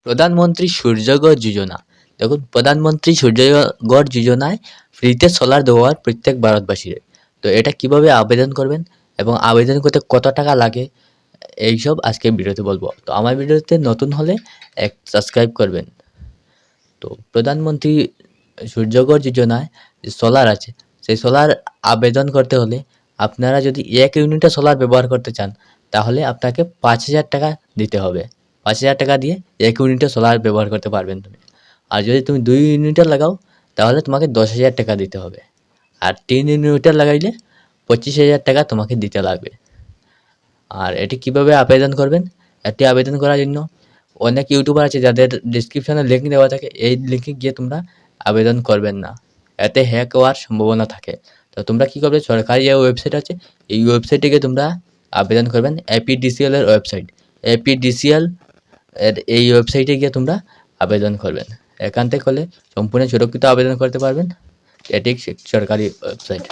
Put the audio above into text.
প্রধানমন্ত্রী সূর্যঘর যোজনা। দেখুন, প্রধানমন্ত্রী সূর্যঘর যোজনায় ফ্রিতে সোলার দেওয়া হয় প্রত্যেক ভারতবাসীর। তো এটা কিভাবে আবেদন করবেন এবং আবেদন করতে কত টাকা লাগে, এইসব আজকে ভিডিওতে বলবো। তো আমার ভিডিওতে নতুন হলে সাবস্ক্রাইব করবেন। তো প্রধানমন্ত্রী সূর্যঘর যোজনায় যে সোলার আছে, সেই সোলার আবেদন করতে হলে আপনারা যদি 1 ইউনিটে সোলার ব্যবহার করতে চান, তাহলে আপনাকে 5,000 টাকা দিতে হবে। 5,000 টাকা দিয়ে 1 ইউনিটে সোলার ব্যবহার করতে পারবেন তুমি। আর যদি তুমি 2 ইউনিটের লাগাও, তাহলে তোমাকে 10,000 টাকা দিতে হবে। আর 3 ইউনিটের লাগাইলে 25,000 টাকা তোমাকে দিতে লাগবে। আর এটি কিভাবে আবেদন করবেন? এটি আবেদন করার জন্য অনেক ইউটিউবার আছে যাদের ডেসক্রিপশনে লিঙ্ক দেওয়া থাকে, এই লিঙ্কে গিয়ে তোমরা আবেদন করবেন না, এতে হ্যাক হওয়ার সম্ভাবনা থাকে। তো তোমরা কী করবে, সরকারি যে ওয়েবসাইট আছে, এই ওয়েবসাইটে গিয়ে তোমরা আবেদন করবেন। APDCL এর ওয়েবসাইট, APDCL এর এই ওয়েবসাইটে গিয়ে তোমরা আবেদন করবেন। এখান থেকে হলে সম্পূর্ণ সুরক্ষিত আবেদন করতে পারবেন। এটি সরকারি ওয়েবসাইট।